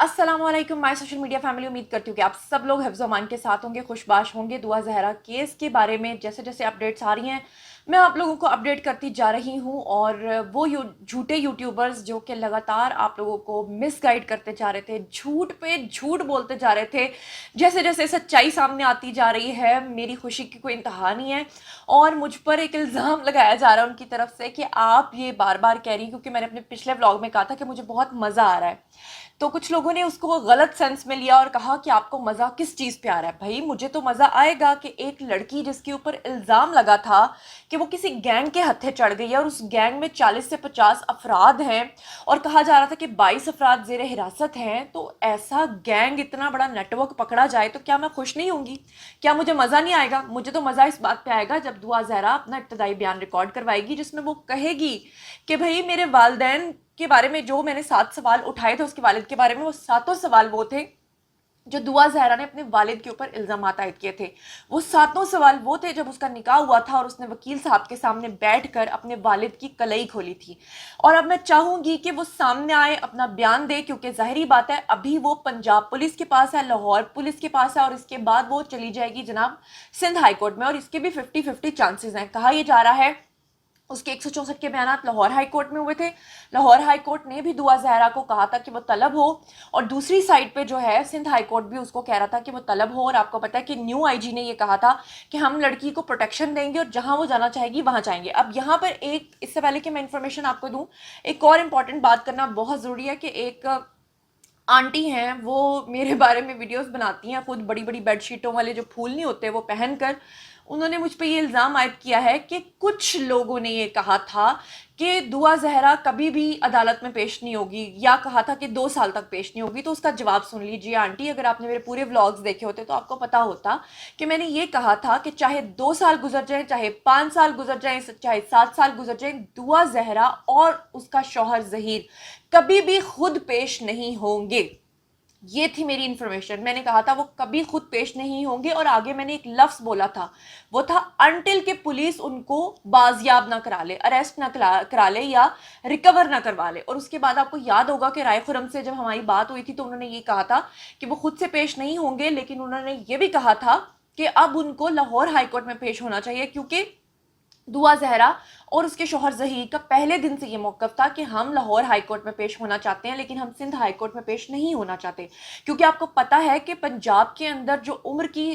अस्सलामुअलैकुम my social media family. उम्मीद करती हूँ कि आप सब लोग हिफ्ज़ अमान के साथ होंगे, खुशबाश होंगे। दुआ ज़हरा केस के बारे में जैसे जैसे अपडेट्स आ रही हैं मैं आप लोगों को अपडेट करती जा रही हूँ। और वो झूठे यूट्यूबर्स जो कि लगातार आप लोगों को मिसगाइड करते जा रहे थे, झूठ पे झूठ बोलते जा रहे थे, जैसे जैसे सच्चाई सामने आती जा रही है मेरी खुशी की कोई इंतहा नहीं है। और मुझ पर एक इल्ज़ाम लगाया जा रहा है उनकी तरफ से कि आप ये बार बार कह रही, क्योंकि मैंने अपने पिछले व्लॉग में कहा था कि मुझे बहुत मज़ा आ रहा है, तो कुछ लोगों ने उसको गलत सेंस में लिया और कहा कि आपको मज़ा किस चीज़ पे आ रहा है। भाई मुझे तो मज़ा आएगा कि एक लड़की जिसके ऊपर इल्ज़ाम लगा था कि वो किसी गैंग के हत्थे चढ़ गई है और उस गैंग में 40 से 50 अफराद हैं और कहा जा रहा था कि 22 अफराद ज़ेर हिरासत हैं, तो ऐसा गैंग, इतना बड़ा नेटवर्क पकड़ा जाए तो क्या मैं खुश नहीं होंगी? क्या मुझे मज़ा नहीं आएगा? मुझे तो मज़ा इस बात पे आएगा जब दुआ ज़हरा अपना इब्तदाई बयान रिकॉर्ड करवाएगी जिसमें वो कहेगी कि भाई मेरे वालिदैन के बारे में जो मैंने 7 सवाल उठाए थे उसके वालिद के बारे में, वो सातों सवाल वो थे जो दुआ ज़हरा ने अपने वालिद के ऊपर इल्ज़ामात आयद किए थे। वो सातों सवाल वो थे जब उसका निकाह हुआ था और उसने वकील साहब के सामने बैठकर अपने वालिद की कलई खोली थी। और अब मैं चाहूँगी कि वो सामने आए, अपना बयान दे, क्योंकि ज़ाहिरी बात है अभी वो पंजाब पुलिस के पास है, लाहौर पुलिस के पास है और इसके बाद वो चली जाएगी जनाब सिंध हाई कोर्ट में, और इसके भी 50-50 चांसेस हैं। कहा यह जा रहा है उसके 164 के बयान लाहौर हाई कोर्ट में हुए थे। लाहौर हाई कोर्ट ने भी दुआ ज़हरा को कहा था कि वो तलब हो, और दूसरी साइड पे जो है सिंध हाई कोर्ट भी उसको कह रहा था कि वो तलब हो। और आपको पता है कि न्यू आईजी ने ये कहा था कि हम लड़की को प्रोटेक्शन देंगे और जहां वो जाना चाहेगी वहां जाएंगे। अब यहाँ पर एक, इससे पहले कि मैं इन्फॉर्मेशन आपको दूं, एक और इम्पॉर्टेंट बात करना बहुत ज़रूरी है कि एक आंटी हैं, वो मेरे बारे में वीडियोस बनाती हैं, खुद बड़ी बड़ी बेडशीटों वाले जो फूल नहीं होते वो पहनकर। उन्होंने मुझ पे ये इल्ज़ाम आयद किया है कि कुछ लोगों ने ये कहा था कि दुआ ज़हरा कभी भी अदालत में पेश नहीं होगी, या कहा था कि 2 साल तक पेश नहीं होगी। तो उसका जवाब सुन लीजिए आंटी, अगर आपने मेरे पूरे व्लॉग्स देखे होते तो आपको पता होता कि मैंने ये कहा था कि चाहे 2 साल गुजर जाए, चाहे 5 साल गुजर जाए, चाहे 7 साल गुजर जाए, दुआ ज़हरा और उसका शौहर ज़हीर कभी भी खुद पेश नहीं होंगे। ये थी मेरी इन्फॉर्मेशन। मैंने कहा था वो कभी खुद पेश नहीं होंगे, और आगे मैंने एक लफ्ज़ बोला था, वो था अनटिल के पुलिस उनको बाजियाब ना करा ले, अरेस्ट ना करा ले या रिकवर ना करवा ले। और उसके बाद आपको याद होगा कि राय खुरम से जब हमारी बात हुई थी तो उन्होंने ये कहा था कि वो खुद से पेश नहीं होंगे, लेकिन उन्होंने ये भी कहा था कि अब उनको लाहौर हाई कोर्ट में पेश होना चाहिए, क्योंकि दुआ ज़हरा और उसके शौहर ज़हीर का पहले दिन से ये मौक़िफ़ था कि हम लाहौर हाई कोर्ट में पेश होना चाहते हैं, लेकिन हम सिंध हाई कोर्ट में पेश नहीं होना चाहते। क्योंकि आपको पता है कि पंजाब के अंदर जो उम्र की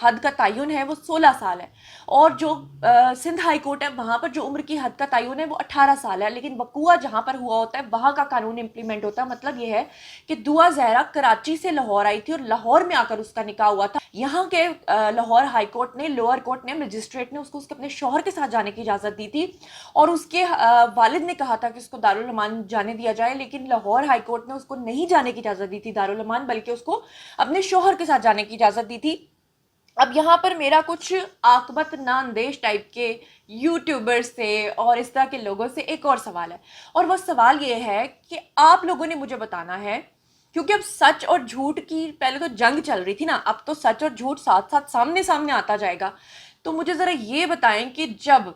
हद का तयन है वो 16 साल है, और जो सिंध हाई कोर्ट है वहाँ पर जो उम्र की हद का तयन है वो 18 साल है। लेकिन वकूआ जहाँ पर हुआ होता है वहाँ का कानून इम्प्लीमेंट होता है। मतलब ये है कि दुआ ज़हरा कराची से लाहौर आई थी और लाहौर में आकर उसका निकाह हुआ था। यहाँ के लाहौर हाई कोर्ट ने, लोअर कोर्ट ने, मजिस्ट्रेट ने उसको उसके अपने शौहर के साथ जाने की इजाज़त दी थी, और उसके वालिद ने कहा था कि उसको दारुल अमान जाने दिया जाए, लेकिन लाहौर हाई कोर्ट ने उसको नहीं जाने की इजाज़त दी थी दारुल अमान, बल्कि उसको अपने शौहर के साथ जाने की इजाज़त दी थी। अब यहाँ पर मेरा कुछ आकबत नाअंदेश टाइप के यूट्यूबर्स से और इस तरह के लोगों से एक और सवाल है, और वह सवाल ये है कि आप लोगों ने मुझे बताना है, क्योंकि अब सच और झूठ की पहले तो जंग चल रही थी ना, अब तो सच और झूठ साथ साथ सामने सामने आता जाएगा। तो मुझे ज़रा ये बताएं कि जब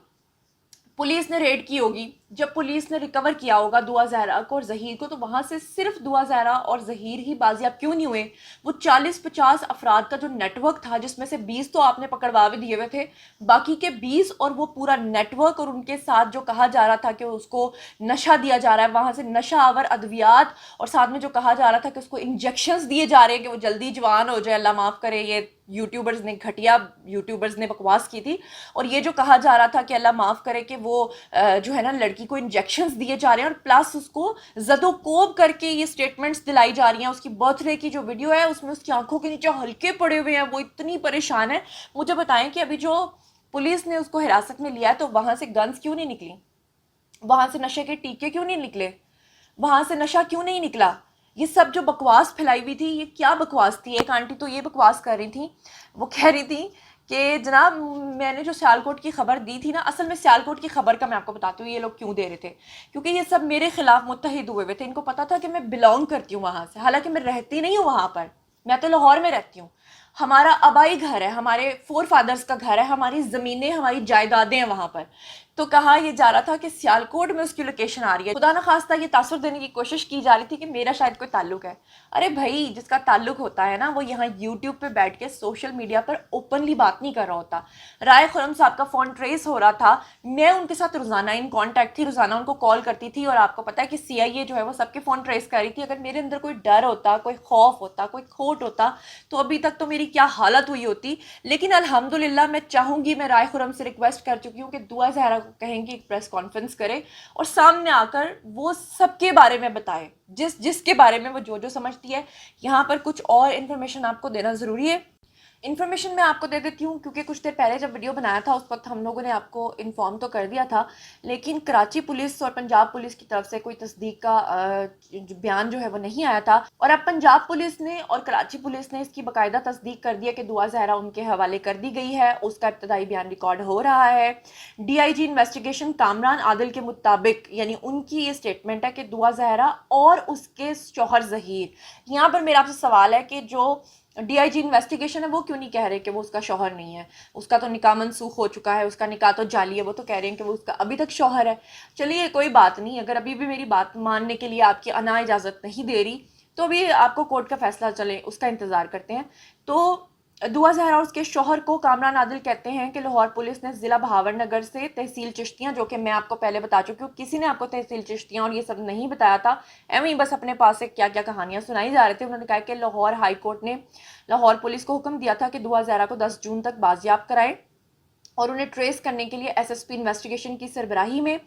पुलिस ने रेड की होगी, जब पुलिस ने रिकवर किया होगा दुआ ज़हरा को और ज़हीर को, तो वहाँ से सिर्फ दुआ ज़हरा और ज़हीर ही बाजियाब क्यों नहीं हुए? वो 40-50 अफराद का जो नेटवर्क था, जिसमें से 20 तो आपने पकड़वा भी दिए हुए थे, बाकी के 20 और वो पूरा नेटवर्क, और उनके साथ जो कहा जा रहा था कि उसको नशा दिया जा रहा है, वहाँ से नशा आवर अद्वियात, और साथ में जो कहा जा रहा था कि उसको इंजेक्शंस दिए जा रहे हैं कि वो जल्दी जवान हो जाए, अल्लाह माफ़ करे, ये यूट्यूबर्स ने, घटिया यूट्यूबर्स ने बकवास की थी। और ये जो कहा जा रहा था कि अल्लाह माफ़ करे कि वो जो है ना लड़की को इंजेक्शंस दिए जा रहे हैं, और प्लस उसको जदोकोब करके ये स्टेटमेंट्स दिलाई जा रही हैं। उसकी बर्थडे की जो वीडियो है उसमें उसकी आंखों के नीचे हल्के पड़े हुए हैं, वो इतनी परेशान है। मुझे बताएं कि अभी जो पुलिस ने उसको हिरासत में लिया है तो वहाँ से गन्स क्यों नहीं निकली, वहाँ से नशे के टीके क्यों नहीं निकले, वहाँ से नशा क्यों नहीं निकला? ये सब जो बकवास फैलाई हुई थी, ये क्या बकवास थी? एक आंटी तो ये बकवास कर रही थी, वो कह रही थी कि जनाब मैंने जो सियालकोट की खबर दी थी ना, असल में सियालकोट की खबर का मैं आपको बताती हूँ ये लोग क्यों दे रहे थे, क्योंकि ये सब मेरे खिलाफ मुत्तहिद हुए हुए थे। इनको पता था कि मैं बिलोंग करती हूँ वहाँ से, हालांकि मैं रहती नहीं हूँ वहाँ पर, मैं तो लाहौर में रहती हूँ। हमारा आबाई घर है, हमारे फोर फादर्स का घर है, हमारी ज़मीनें, हमारी जायदादें हैं वहाँ पर। تو کہا یہ جا رہا تھا کہ سیالکوٹ میں اس کی لوکیشن آ رہی ہے. خدا نخواستہ یہ تاثر دینے کی کوشش کی جا رہی تھی کہ میرا شاید کوئی تعلق ہے. ارے بھائی جس کا تعلق ہوتا ہے نا وہ یہاں یوٹیوب پہ بیٹھ کے سوشل میڈیا پر اوپنلی بات نہیں کر رہا ہوتا. رائے خرم صاحب کا فون ٹریس ہو رہا تھا, میں ان کے ساتھ روزانہ ان کانٹیکٹ تھی, روزانہ ان کو کال کرتی تھی, اور آپ کو پتا ہے کہ سی آئی اے جو ہے وہ سب کے فون ٹریس کر رہی تھی. اگر میرے اندر کوئی ڈر ہوتا, کوئی خوف ہوتا, کوئی کھوٹ ہوتا تو ابھی تک تو میری کیا حالت ہوئی ہوتی. لیکن الحمدللہ میں چاہوں گی, میں رائے خرم سے ریکویسٹ کر چکی ہوں کہ دعا زہرا کو کہیں گی ایک پریس کانفرنس کرے اور سامنے آ کر وہ سب کے بارے میں بتائے, جس کے بارے میں وہ جو سمجھتی ہے. یہاں پر کچھ اور انفارمیشن آپ کو دینا ضروری ہے. انفارمیشن میں آپ کو دے دیتی ہوں کیونکہ کچھ دیر پہلے جب ویڈیو بنایا تھا اس وقت ہم لوگوں نے آپ کو انفارم تو کر دیا تھا, لیکن کراچی پولیس اور پنجاب پولیس کی طرف سے کوئی تصدیق کا بیان جو ہے وہ نہیں آیا تھا. اور اب پنجاب پولیس نے اور کراچی پولیس نے اس کی باقاعدہ تصدیق کر دیا کہ دعا زہرا ان کے حوالے کر دی گئی ہے. اس کا ابتدائی بیان ریکارڈ ہو رہا ہے. D I G investigation Kamran Adil کے مطابق, یعنی ان کی یہ سٹیٹمنٹ ہے کہ دعا زہرا اور اس کے شوہر ظہیر. یہاں پر میرا آپ سے سوال ہے کہ جو ڈی آئی جی انویسٹیگیشن ہے وہ کیوں نہیں کہہ رہے کہ وہ اس کا شوہر نہیں ہے؟ اس کا تو نکاح منسوخ ہو چکا ہے, اس کا نکاح تو جعلی ہے. وہ تو کہہ رہے ہیں کہ وہ اس کا ابھی تک شوہر ہے. چلیے کوئی بات نہیں, اگر ابھی بھی میری بات ماننے کے لیے آپ کی انا اجازت نہیں دے رہی تو ابھی آپ کو کورٹ کا فیصلہ چلے اس کا انتظار کرتے ہیں. تو دعا زہرا اور اس کے شوہر کو کامران عادل کہتے ہیں کہ لاہور پولیس نے ضلع بہاور نگر سے تحصیل چشتیاں, جو کہ میں آپ کو پہلے بتا چکی ہوں, کسی نے آپ کو تحصیل چشتیاں اور یہ سب نہیں بتایا تھا, ایویں بس اپنے پاس سے کیا کیا کہانیاں سنائی جا رہے تھے. انہوں نے کہا کہ لاہور ہائی کورٹ نے لاہور پولیس کو حکم دیا تھا کہ دعا زہرا کو 10 جون تک بازیاب کرائے اور انہیں ٹریس کرنے کے لیے ایس ایس پی انویسٹیگیشن کی سربراہی میں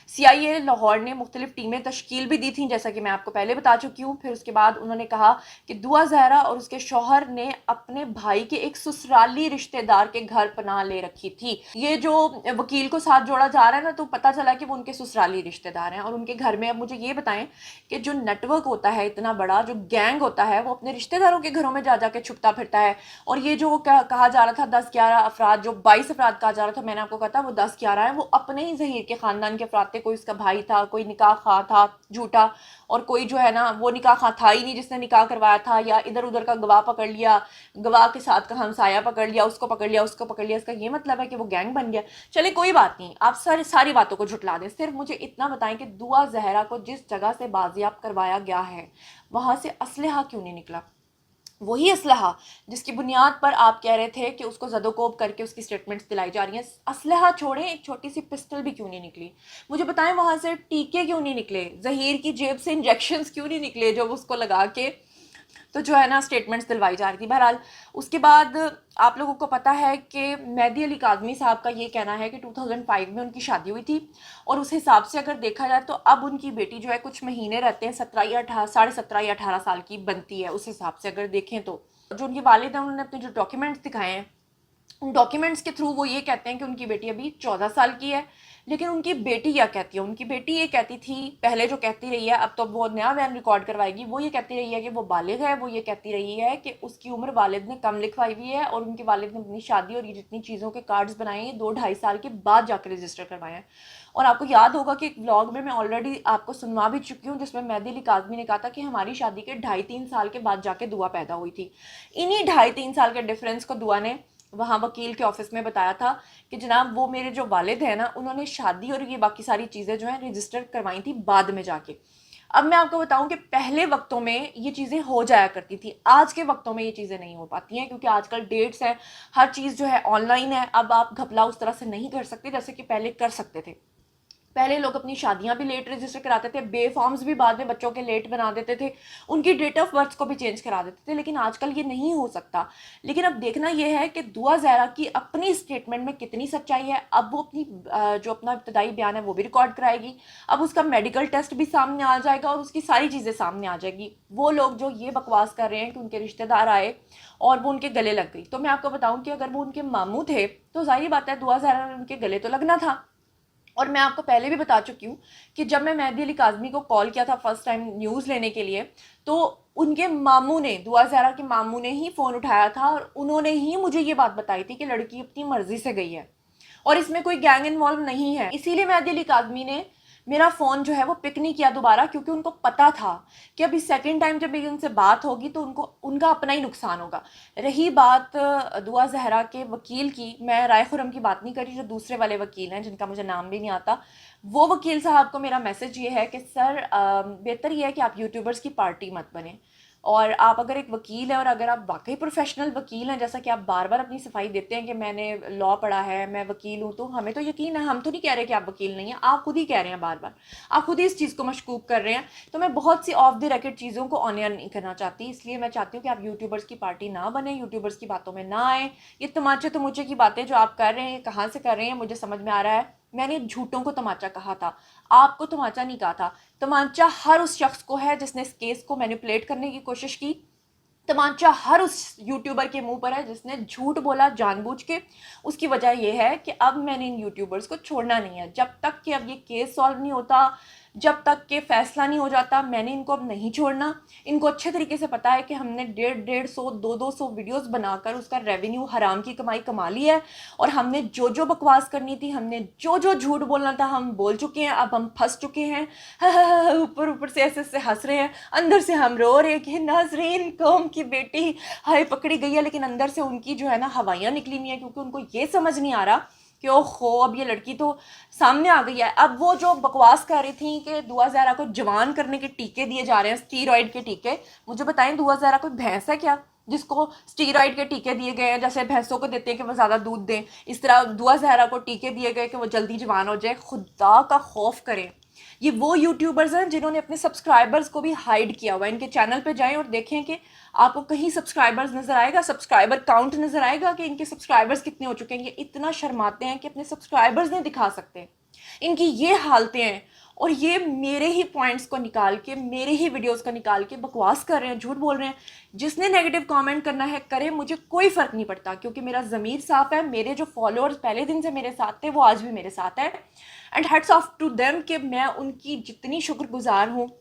سی آئی اے لاہور نے مختلف ٹیمیں تشکیل بھی دی تھیں, جیسا کہ میں آپ کو پہلے بتا چکی ہوں. پھر اس کے بعد انہوں نے کہا کہ دعا زہرا اور اس کے شوہر نے اپنے بھائی کے ایک سسرالی رشتہ دار کے گھر پناہ لے رکھی تھی. یہ جو وکیل کو ساتھ جوڑا جا رہا ہے نا, تو پتہ چلا کہ وہ ان کے سسرالی رشتہ دار ہیں اور ان کے گھر میں. اب مجھے یہ بتائیں کہ جو نیٹ ورک ہوتا ہے اتنا بڑا, جو گینگ ہوتا ہے, وہ اپنے رشتہ داروں کے گھروں میں جا کے چھپتا پھرتا ہے. اور یہ جو کہا جا رہا تھا 10-11 افراد, جو 22 افراد کہا جا رہا تھا, میں نے آپ کو کہا تھا وہ 10-11 ہیں, وہ اپنے ہی ظہیر کے خاندان کے افراد تھے. کوئی اس کا بھائی تھا, کوئی نکاح خواہ تھا جھوٹا, اور کوئی جو ہے نا وہ نکاح خواہ تھا ہی نہیں جس نے نکاح کروایا تھا, یا ادھر ادھر کا گواہ پکڑ لیا, گواہ کے ساتھ کا ہمسایہ پکڑ لیا, اس کو پکڑ لیا, اس کو پکڑ لیا. اس کا یہ مطلب ہے کہ وہ گینگ بن گیا. چلے کوئی بات نہیں, آپ ساری باتوں کو جھٹلا دیں, صرف مجھے اتنا بتائیں کہ دعا زہرا کو جس جگہ سے بازیاب کروایا گیا ہے وہاں سے اسلحہ کیوں نہیں نکلا؟ وہی اسلحہ جس کی بنیاد پر آپ کہہ رہے تھے کہ اس کو زد و کوب کر کے اس کی سٹیٹمنٹس دلائی جا رہی ہیں. اسلحہ چھوڑیں, ایک چھوٹی سی پسٹل بھی کیوں نہیں نکلی؟ مجھے بتائیں وہاں سے ٹیکے کیوں نہیں نکلے؟ ظہیر کی جیب سے انجیکشنز کیوں نہیں نکلے جو اس کو لگا کے تو جو ہے نا سٹیٹمنٹس دلوائی جا رہی تھی؟ بہرحال اس کے بعد آپ لوگوں کو پتہ ہے کہ مہدی علی کاظمی صاحب کا یہ کہنا ہے کہ 2005 میں ان کی شادی ہوئی تھی, اور اس حساب سے اگر دیکھا جائے تو اب ان کی بیٹی جو ہے کچھ مہینے رہتے ہیں 17 یا 18 سال کی بنتی ہے. اس حساب سے اگر دیکھیں تو جو ان کے والد ہیں انہوں نے اپنے جو ڈاکیومنٹس دکھائے ہیں, ان ڈاکیومنٹس کے تھرو وہ یہ کہتے ہیں کہ ان کی بیٹی ابھی 14 سال کی ہے. لیکن ان کی بیٹی کیا کہتی ہے؟ ان کی بیٹی یہ کہتی تھی پہلے, جو کہتی رہی ہے, اب تو وہ نیا بیان ریکارڈ کروائے گی, وہ یہ کہتی رہی ہے کہ وہ بالغ ہے. وہ یہ کہتی رہی ہے کہ اس کی عمر والد نے کم لکھوائی ہوئی ہے, اور ان کے والد نے اپنی شادی اور یہ جتنی چیزوں کے کارڈز بنائے ہیں 2-2.5 سال کے بعد جا کے رجسٹر کروائے ہیں. اور آپ کو یاد ہوگا کہ ایک ولاگ میں آلریڈی آپ کو سنوا بھی چکی ہوں, جس میں مہدی علی کاظمی نے کہا تھا کہ ہماری شادی کے 2.5-3 سال کے بعد جا کے دعا پیدا ہوئی تھی. انہی 2.5-3 سال کے ڈفرینس کو دعا نے وہاں وکیل کے آفس میں بتایا تھا کہ جناب وہ میرے جو والد ہیں نا, انہوں نے شادی اور یہ باقی ساری چیزیں جو ہیں رجسٹر کروائی تھی بعد میں جا کے. اب میں آپ کو بتاؤں کہ پہلے وقتوں میں یہ چیزیں ہو جایا کرتی تھی, آج کے وقتوں میں یہ چیزیں نہیں ہو پاتی ہیں, کیونکہ آج کل ڈیٹس ہیں, ہر چیز جو ہے آن لائن ہے. اب آپ گھپلا اس طرح سے نہیں کر سکتے جیسے کہ پہلے کر سکتے تھے. پہلے لوگ اپنی شادیاں بھی لیٹ رجسٹر کراتے تھے, بے فارمز بھی بعد میں بچوں کے لیٹ بنا دیتے تھے, ان کی ڈیٹ آف برتھ کو بھی چینج کرا دیتے تھے. لیکن آج کل یہ نہیں ہو سکتا. لیکن اب دیکھنا یہ ہے کہ دعا زہرا کی اپنی اسٹیٹمنٹ میں کتنی سچائی ہے. اب وہ اپنی جو اپنا ابتدائی بیان ہے وہ بھی ریکارڈ کرائے گی, اب اس کا میڈیکل ٹیسٹ بھی سامنے آ جائے گا, اور اس کی ساری چیزیں سامنے آ جائے گی. وہ لوگ جو یہ بکواس کر رہے ہیں کہ ان کے رشتہ دار آئے اور وہ ان کے گلے لگ گئی, تو میں آپ کو بتاؤں کہ اگر وہ ان کے ماموں تھے تو ظاہری بات ہے دعا زہرا نے ان کے گلے تو لگنا تھا. اور میں آپ کو پہلے بھی بتا چکی ہوں کہ جب میں مہدی علی کاظمی کو کال کیا تھا فرسٹ ٹائم نیوز لینے کے لیے, تو ان کے ماموں نے, دعا زہرا کے ماموں نے ہی فون اٹھایا تھا, اور انہوں نے ہی مجھے یہ بات بتائی تھی کہ لڑکی اپنی مرضی سے گئی ہے اور اس میں کوئی گینگ انوالو نہیں ہے. اسی لیے مہدی علی کاظمی نے मेरा फ़ोन जो है वो पिक नहीं किया दोबारा, क्योंकि उनको पता था कि अभी सेकंड टाइम जब मेरी उनसे बात होगी तो उनको उनका अपना ही नुकसान होगा। रही बात दुआ ज़हरा के वकील की, मैं राय खुरम की बात नहीं कर रही, जो दूसरे वाले वकील हैं जिनका मुझे नाम भी नहीं आता, वो वकील साहब को मेरा मैसेज ये है कि सर बेहतर ये है कि आप यूट्यूबर्स की पार्टी मत बने, और आप अगर एक वकील हैं और अगर आप वाकई प्रोफेशनल वकील हैं, जैसा कि आप बार बार अपनी सफाई देते हैं कि मैंने लॉ पढ़ा है, मैं वकील हूँ, तो हमें तो यकीन है, हम तो नहीं कह रहे कि आप वकील नहीं हैं, आप खुद ही कह रहे हैं बार बार, आप खुद ही इस चीज़ को मशकूक कर रहे हैं। तो मैं बहुत सी ऑफ द रेकर्ड चीज़ों को ऑन एयर नहीं करना चाहती, इसलिए मैं चाहती हूँ कि आप यूट्यूबर्स की पार्टी ना बने, यूट्यूबर्स की बातों में ना आए। ये तमाचे तमुचे की बातें जो आप कर रहे हैं, कहाँ से कर रहे हैं मुझे समझ में आ रहा है। मैंने झूठों को तमाचा कहा था, आपको तमाचा नहीं कहा था। तमाचा हर उस शख्स को है जिसने इस केस को मैनिपुलेट करने की कोशिश की, तमाचा हर उस यूट्यूबर के मुंह पर है जिसने झूठ बोला जानबूझ के। उसकी वजह यह है कि अब मैंने इन यूट्यूबर्स को छोड़ना नहीं है, जब तक कि अब ये केस सॉल्व नहीं होता, जब तक कि फैसला नहीं हो जाता, मैंने इनको अब नहीं छोड़ना। इनको अच्छे तरीके से पता है कि हमने 150 200 वीडियोस बनाकर उसका रेवेन्यू हराम की कमाई कमा ली है, और हमने जो जो बकवास करनी थी, हमने जो जो झूठ बोलना था, हम बोल चुके हैं। अब हम फंस चुके हैं। ऊपर ऊपर से ऐसे ऐसे हंस रहे हैं, अंदर से हम रो रहे हैं कि नाजरीन कौम की बेटी हाय पकड़ी गई है, लेकिन अंदर से उनकी जो है ना हवाइयाँ निकली हुई हैं, क्योंकि उनको ये समझ नहीं आ रहा कि ओहो अब ये लड़की तो सामने आ गई है। अब वो जो बकवास कर रही थी कि दुआ ज़हरा को जवान करने के टीके दिए जा रहे हैं, स्टीरॉइड के टीके, मुझे बताएं दुआ ज़हरा कोई भैंस है क्या जिसको स्टीरॉइड के टीके दिए गए हैं? जैसे भैंसों को देते हैं कि वो ज़्यादा दूध दें, इस तरह दुआ ज़हरा को टीके दिए गए कि वो जल्दी जवान हो जाए। खुदा का खौफ करें। ये वो यूट्यूबर्स हैं जिन्होंने अपने सब्सक्राइबर्स को भी हाइड किया हुआ है। इनके चैनल पे जाएं और देखें कि आपको कहीं सब्सक्राइबर्स नज़र आएगा, सब्सक्राइबर काउंट नज़र आएगा कि इनके सब्सक्राइबर्स कितने हो चुके हैं। ये इतना शर्माते हैं कि अपने सब्सक्राइबर्स नहीं दिखा सकते। इनकी ये हालतें हैं, और ये मेरे ही पॉइंट्स को निकाल के, मेरे ही वीडियोस को निकाल के बकवास कर रहे हैं, झूठ बोल रहे हैं। जिसने नेगेटिव कमेंट करना है करे, मुझे कोई फ़र्क नहीं पड़ता, क्योंकि मेरा ज़मीर साफ़ है। मेरे जो फॉलोअर्स पहले दिन से मेरे साथ थे वो आज भी मेरे साथ है, and hats off to them कि मैं उनकी जितनी शुक्रगुजार हूँ,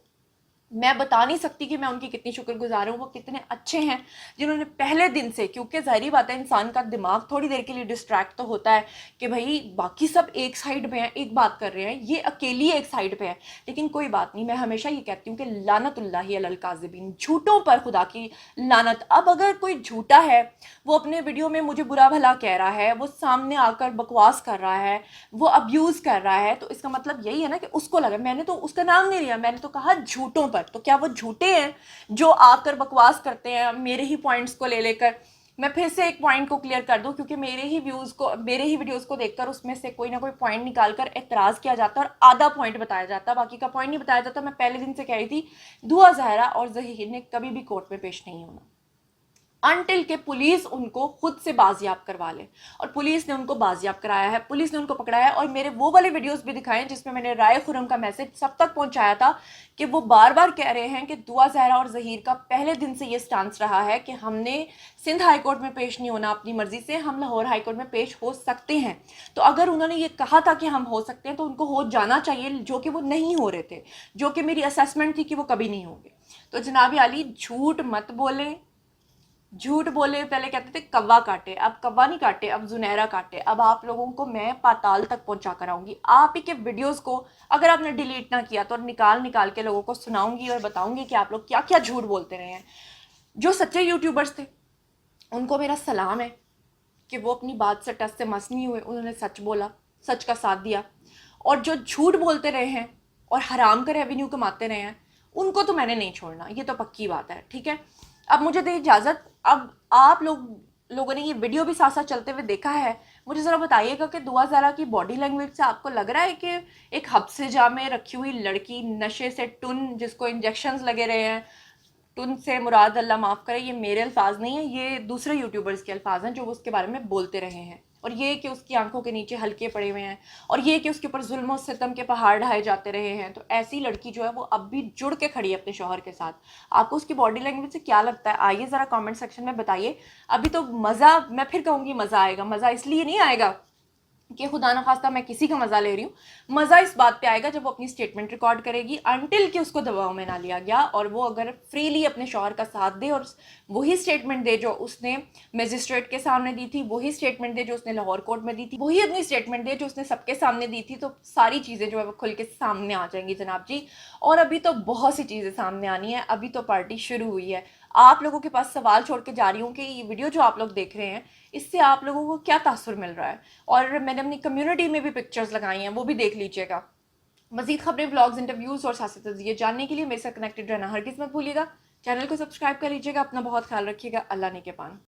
मैं बता नहीं सकती कि मैं उनकी कितनी शुक्रगुजार हूँ। वो कितने अच्छे हैं जिन्होंने पहले दिन से, क्योंकि ज़ाहिरी बात है इंसान का दिमाग थोड़ी देर के लिए डिस्ट्रैक्ट तो होता है कि भाई बाकी सब एक साइड पे हैं, एक बात कर रहे हैं, ये अकेली एक साइड पे है। लेकिन कोई बात नहीं, मैं हमेशा ये कहती हूँ कि लानतुल्लाहि अलल काज़िबीन, झूठों पर खुदा की लानत। अब अगर कोई झूठा है, वो अपने वीडियो में मुझे बुरा भला कह रहा है, वो सामने आकर बकवास कर रहा है, वो अब्यूज़ कर रहा है, तो इसका मतलब यही है ना कि उसको लगा। मैंने तो उसका नाम नहीं लिया, मैंने तो कहा झूठों पर। तो क्या वो झूठे हैं जो आकर बकवास करते हैं मेरे ही पॉइंट्स को ले लेकर? मैं फिर से एक पॉइंट को क्लियर कर दूं, क्योंकि मेरे ही व्यूज़ को, मेरे ही वीडियोस को देखकर उसमें से कोई ना कोई पॉइंट निकालकर एतराज़ किया जाता है और आधा पॉइंट बताया जाता है, बाकी का पॉइंट नहीं बताया जाता। मैं पहले दिन से कह रही थी दुआ ज़हरा और ज़हीर ने कभी भी कोर्ट में पेश नहीं होना अनटिल के पुलिस उनको खुद से बाजियाब करवा ले, और पुलिस ने उनको बाजियाब कराया है, पुलिस ने उनको पकड़ाया है। और मेरे वो वाले वीडियोस भी दिखाए जिसमें मैंने राय खुरम का मैसेज सब तक पहुंचाया था कि वो बार बार कह रहे हैं कि दुआ ज़हरा और ज़हीर का पहले दिन से ये स्टांस रहा है कि हमने सिंध हाई कोर्ट में पेश नहीं होना अपनी मर्जी से, हम लाहौर हाई कोर्ट में पेश हो सकते हैं। तो अगर उन्होंने ये कहा था कि हम हो सकते हैं तो उनको हो जाना चाहिए, जो कि वो नहीं हो रहे थे, जो कि मेरी असेसमेंट थी कि वो कभी नहीं होंगे। तो जनाब आली झूठ मत बोलें, झूठ बोले। पहले कहते थे कौवा काटे, अब कौवा नहीं काटे, अब जुनैरा काटे। अब आप लोगों को मैं पाताल तक पहुंचा कर आऊंगी। आप ही के वीडियोस को अगर आपने डिलीट ना किया तो निकाल निकाल के लोगों को सुनाऊंगी और बताऊंगी कि आप लोग क्या क्या झूठ बोलते रहे हैं। जो सच्चे यूट्यूबर्स थे उनको मेरा सलाम है कि वो अपनी बात से टस से मस नहीं हुए, उन्होंने सच बोला, सच का साथ दिया। और जो झूठ बोलते रहे हैं और हराम का रेवेन्यू कमाते रहे हैं, उनको तो मैंने नहीं छोड़ना, ये तो पक्की बात है। ठीक है, अब मुझे दे इजाज़त। अब आप लोगों ने ये वीडियो भी साथ साथ चलते हुए देखा है, मुझे ज़रा बताइएगा कि दुआ ज़हरा की बॉडी लैंग्वेज से आपको लग रहा है कि एक हब्से जा में रखी हुई लड़की, नशे से टुन, जिसको इंजेक्शंस लगे रहे हैं, टुन से मुराद अल्लाह माफ़ करे, ये मेरे अल्फाज नहीं है, ये दूसरे यूट्यूबर्स के अल्फाज हैं जो उसके बारे में बोलते रहे हैं। और ये कि उसकी आंखों के नीचे हल्के पड़े हुए हैं, और ये कि उसके ऊपर जुल्म और सितम के पहाड़ ढाए जाते रहे हैं। तो ऐसी लड़की जो है वो अब भी जुड़ के खड़ी है अपने शौहर के साथ। आपको उसकी बॉडी लैंग्वेज से क्या लगता है? आइए ज़रा कमेंट सेक्शन में बताइए। अभी तो मज़ा, मैं फिर कहूँगी मज़ा आएगा। मज़ा इसलिए नहीं आएगा کہ خدا نخواستہ میں کسی کا مزہ لے رہی ہوں. مزہ اس بات پہ آئے گا جب وہ اپنی اسٹیٹمنٹ ریکارڈ کرے گی, انٹل کہ اس کو دباؤ میں نہ لیا گیا, اور وہ اگر فریلی اپنے شوہر کا ساتھ دے اور وہی اسٹیٹمنٹ دے جو اس نے میجسٹریٹ کے سامنے دی تھی, وہی اسٹیٹمنٹ دے جو اس نے لاہور کورٹ میں دی تھی, وہی اپنی اسٹیٹمنٹ دے جو اس نے سب کے سامنے دی تھی, تو ساری چیزیں جو ہے وہ کھل کے سامنے آ جائیں گی جناب جی. اور ابھی تو بہت سی چیزیں سامنے آنی ہیں, ابھی تو پارٹی شروع ہوئی ہے. آپ لوگوں کے پاس سوال چھوڑ کے جا رہی ہوں کہ یہ ویڈیو جو آپ لوگ دیکھ رہے ہیں اس سے آپ لوگوں کو کیا تاثر مل رہا ہے, اور میں نے اپنی کمیونٹی میں بھی پکچرز لگائی ہیں, وہ بھی دیکھ لیجئے گا. مزید خبریں, بلاگز, انٹرویوز اور سیاسی تجزیے جاننے کے لیے میرے ساتھ کنیکٹڈ رہنا ہرگز مت بھولیے گا. چینل کو سبسکرائب کر لیجیے گا. اپنا بہت خیال رکھیے گا. اللہ نے کے پان.